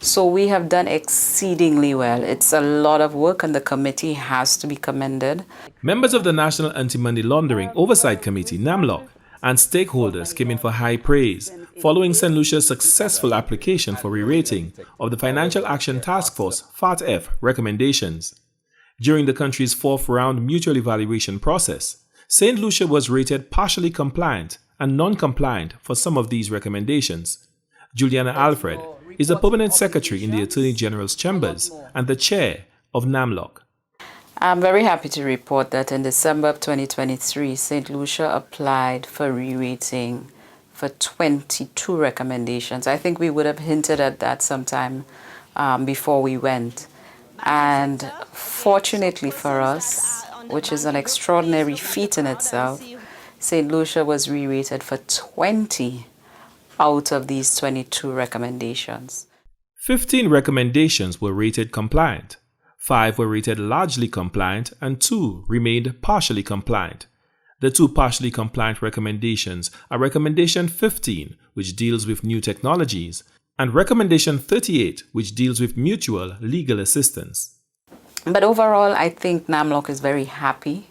So we have done exceedingly well. It's a lot of work and the committee has to be commended. Members of the National Anti-Money Laundering Oversight Committee, NAMLOC, and stakeholders came in for high praise following St. Lucia's successful application for re-rating of the Financial Action Task Force FATF recommendations. During the country's fourth round mutual evaluation process, St. Lucia was rated partially compliant and non-compliant for some of these recommendations. Juliana Alfred is the permanent secretary in the Attorney General's chambers and the chair of NAMLOC. I'm very happy to report that in December of 2023, St. Lucia applied for re-rating for 22 recommendations. I think we would have hinted at that sometime before we went. And fortunately for us, which is an extraordinary feat in itself, St. Lucia was re-rated for 20 out of these 22 recommendations. 15 recommendations were rated compliant, 5 were rated largely compliant, and 2 remained partially compliant. The 2 partially compliant recommendations are Recommendation 15, which deals with new technologies, and Recommendation 38, which deals with mutual legal assistance. But overall, I think NAMLOC is very happy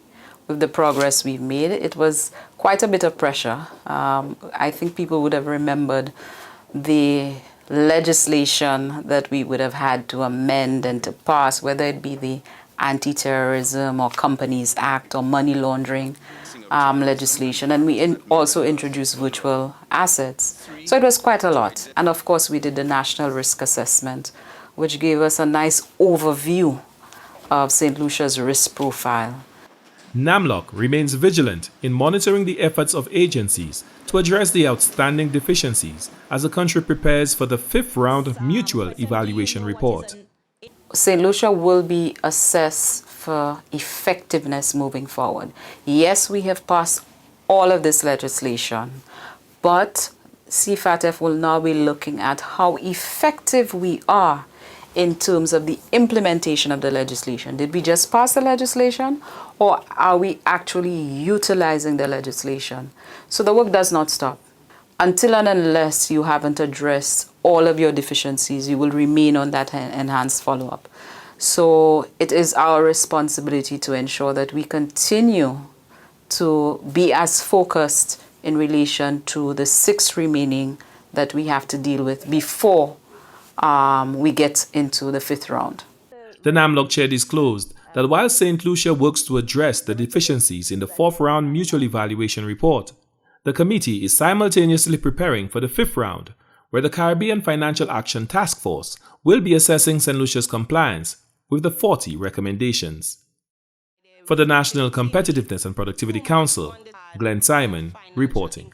with the progress we've made. It was quite a bit of pressure. I think people would have remembered the legislation that we would have had to amend and to pass, whether it be the Anti-Terrorism or Companies Act or money laundering legislation. And we also introduced virtual assets. So it was quite a lot. And of course, we did the National Risk Assessment, which gave us a nice overview of St. Lucia's risk profile. NAMLOC remains vigilant in monitoring the efforts of agencies to address the outstanding deficiencies as the country prepares for the 5th round mutual evaluation report. St. Lucia will be assessed for effectiveness moving forward. Yes, we have passed all of this legislation, but CFATF will now be looking at how effective we are in terms of the implementation of the legislation. Did we just pass the legislation, or are we actually utilizing the legislation? So the work does not stop. Until and unless you haven't addressed all of your deficiencies, you will remain on that enhanced follow-up. So it is our responsibility to ensure that we continue to be as focused in relation to the 6 remaining that we have to deal with before we get into the 5th round. The NAMLOC chair disclosed that while St. Lucia works to address the deficiencies in the 4th round mutual evaluation report, the committee is simultaneously preparing for the 5th round, where the Caribbean Financial Action Task Force will be assessing St. Lucia's compliance with the 40 recommendations. For the National Competitiveness and Productivity Council, Glenn Simon reporting.